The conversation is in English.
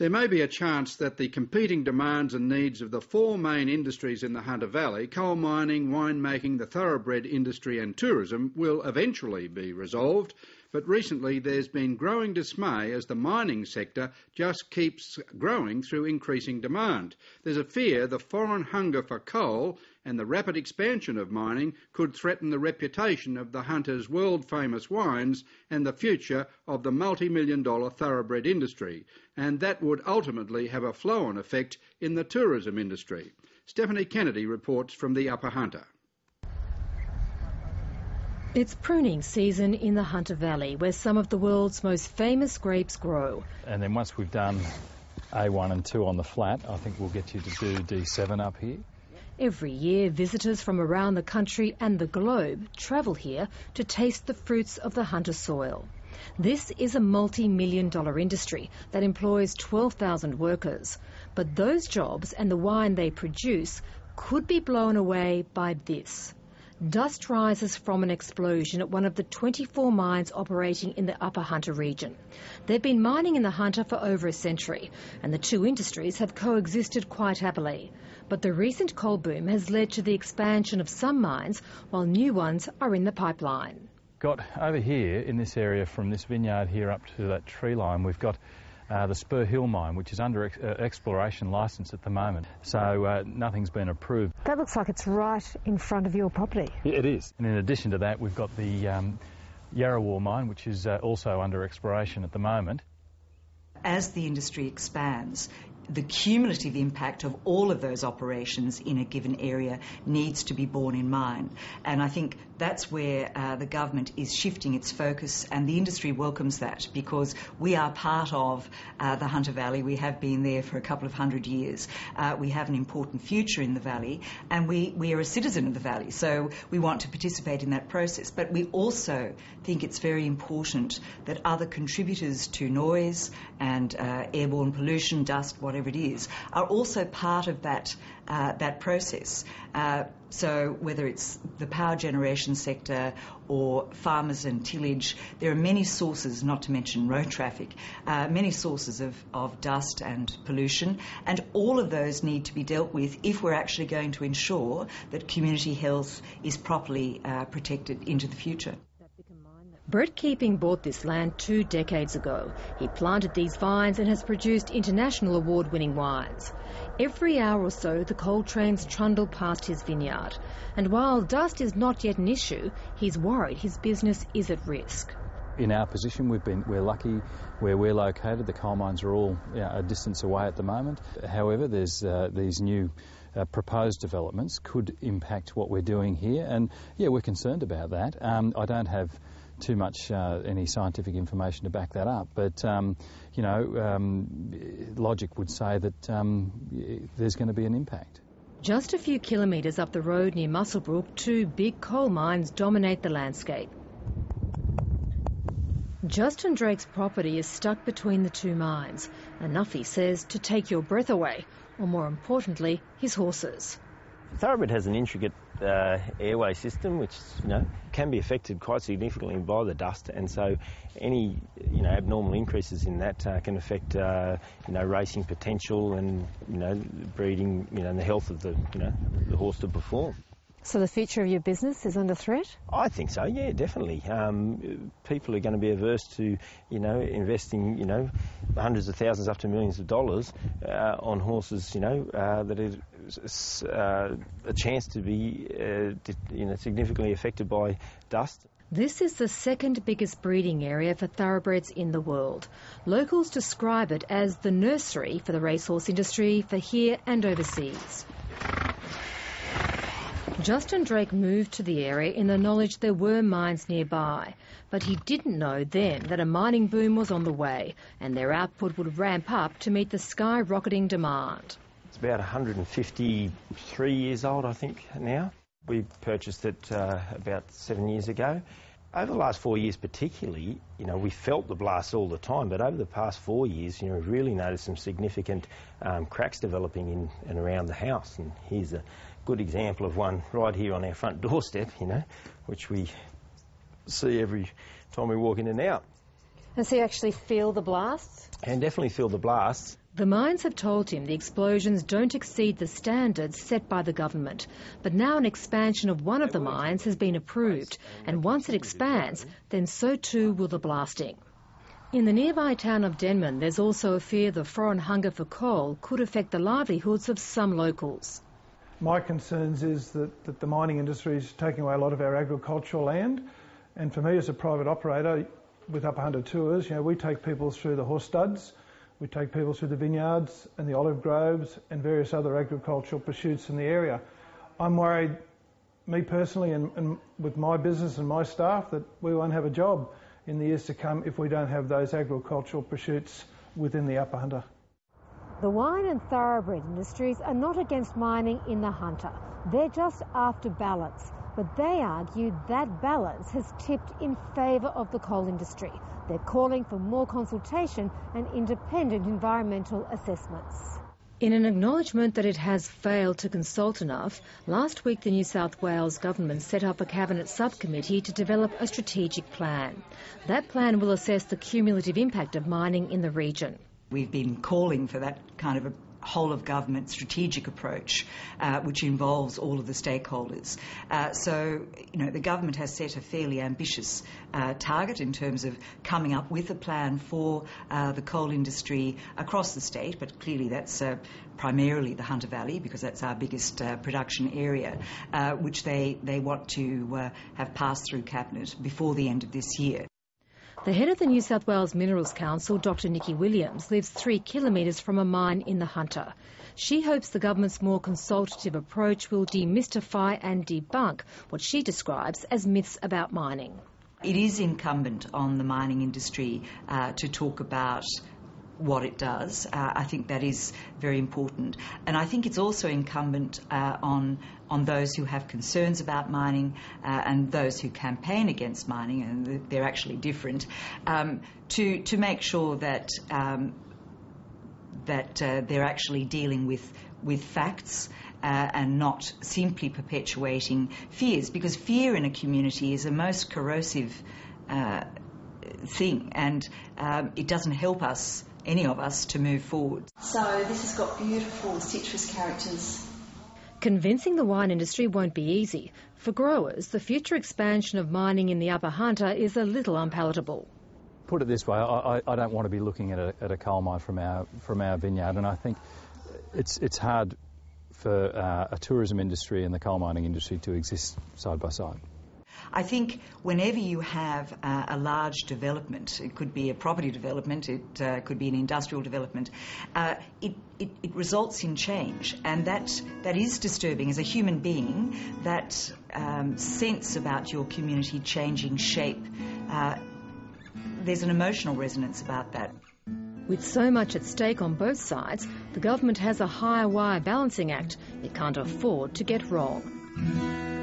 There may be a chance that the competing demands and needs of the four main industries in the Hunter Valley, coal mining, winemaking, the thoroughbred industry and tourism, will eventually be resolved. But recently there's been growing dismay as the mining sector just keeps growing through increasing demand. There's a fear the foreign hunger for coal and the rapid expansion of mining could threaten the reputation of the Hunter's world-famous wines and the future of the multi-million-dollar thoroughbred industry, and that would ultimately have a flow-on effect in the tourism industry. Stephanie Kennedy reports from the Upper Hunter. It's pruning season in the Hunter Valley, where some of the world's most famous grapes grow. And then once we've done A1 and 2 on the flat, I think we'll get you to do D7 up here. Every year, visitors from around the country and the globe travel here to taste the fruits of the Hunter soil. This is a multi-million-dollar industry that employs 12,000 workers. But those jobs and the wine they produce could be blown away by this. Dust rises from an explosion at one of the 24 mines operating in the Upper Hunter region. They've been mining in the Hunter for over a century, and the two industries have coexisted quite happily. But the recent coal boom has led to the expansion of some mines, while new ones are in the pipeline. Got over here in this area, from this vineyard here up to that tree line, we've got the Spur Hill mine, which is under exploration licence at the moment. So nothing's been approved. That looks like it's right in front of your property. Yeah, it is. And in addition to that, we've got the Yarrawar mine, which is also under exploration at the moment. As the industry expands, the cumulative impact of all of those operations in a given area needs to be borne in mind. And I think that's where the government is shifting its focus, and the industry welcomes that, because we are part of the Hunter Valley. We have been there for a couple of hundred years. We have an important future in the valley, and we are a citizen of the valley, so we want to participate in that process. But we also think it's very important that other contributors to noise and airborne pollution, dust, whatever it is, are also part of that process. So whether it's the power generation sector or farmers and tillage, there are many sources, not to mention road traffic, many sources of dust and pollution, and all of those need to be dealt with if we're actually going to ensure that community health is properly protected into the future. Brett Keeping bought this land 2 decades ago. He planted these vines and has produced international award-winning wines. Every hour or so, the coal trains trundle past his vineyard. And while dust is not yet an issue, he's worried his business is at risk. In our position, we're lucky where we're located. The coal mines are all a distance away at the moment. However, there's these new proposed developments could impact what we're doing here, and we're concerned about that. I don't have too much any scientific information to back that up, but logic would say that there's going to be an impact. Just a few kilometres up the road near Muswellbrook, 2 big coal mines dominate the landscape. Justin Drake's property is stuck between the 2 mines, enough, he says, to take your breath away, or more importantly, his horses. Thoroughbred has an intricate airway system which can be affected quite significantly by the dust, and so any abnormal increases in that can affect racing potential and breeding and the health of the horse to perform. So the future of your business is under threat? I think so, yeah, definitely. People are going to be averse to, investing, hundreds of thousands up to millions of dollars on horses, that is a chance to be, significantly affected by dust. This is the second biggest breeding area for thoroughbreds in the world. Locals describe it as the nursery for the racehorse industry for here and overseas. Justin Drake moved to the area in the knowledge there were mines nearby, but he didn't know then that a mining boom was on the way and their output would ramp up to meet the skyrocketing demand. It's about 153 years old, I think, now. We purchased it about 7 years ago. Over the last 4 years particularly, we felt the blasts all the time, but over the past 4 years, we've really noticed some significant cracks developing in and around the house. And here's a good example of one right here on our front doorstep, which we see every time we walk in and out. And so you actually feel the blasts? And definitely feel the blasts. The mines have told him the explosions don't exceed the standards set by the government, but now an expansion of one of the mines has been approved, and once it expands, then so too will the blasting. In the nearby town of Denman, there's also a fear the foreign hunger for coal could affect the livelihoods of some locals. My concerns is that the mining industry is taking away a lot of our agricultural land, and for me as a private operator with Upper Hunter Tours, we take people through the horse studs, we take people through the vineyards and the olive groves and various other agricultural pursuits in the area. I'm worried, me personally and with my business and my staff, that we won't have a job in the years to come if we don't have those agricultural pursuits within the Upper Hunter. The wine and thoroughbred industries are not against mining in the Hunter. They're just after balance. But they argue that balance has tipped in favour of the coal industry. They're calling for more consultation and independent environmental assessments. In an acknowledgement that it has failed to consult enough, last week the New South Wales government set up a cabinet subcommittee to develop a strategic plan. That plan will assess the cumulative impact of mining in the region. We've been calling for that kind of a whole-of-government strategic approach, which involves all of the stakeholders. So, the government has set a fairly ambitious target in terms of coming up with a plan for the coal industry across the state, but clearly that's primarily the Hunter Valley, because that's our biggest production area, which they want to have passed through Cabinet before the end of this year. The head of the New South Wales Minerals Council, Dr Nikki lives 3 kilometres from a mine in the Hunter. She hopes the government's more consultative approach will demystify and debunk what she describes as myths about mining. It is incumbent on the mining industry to talk about what it does. I think that is very important. And I think it's also incumbent on those who have concerns about mining and those who campaign against mining, and they're actually different, to make sure that they're actually dealing with facts and not simply perpetuating fears, because fear in a community is a most corrosive thing, and it doesn't help us, any of us, to move forward. So this has got beautiful citrus characters. Convincing the wine industry won't be easy. For growers, the future expansion of mining in the Upper Hunter is a little unpalatable. Put it this way, I don't want to be looking at a coal mine from our vineyard, and I think it's hard for a tourism industry and the coal mining industry to exist side by side. I think whenever you have a large development, it could be a property development, it could be an industrial development, it results in change, and that is disturbing. As a human being, that sense about your community changing shape, there's an emotional resonance about that. With so much at stake on both sides, the government has a high wire balancing act it can't afford to get wrong.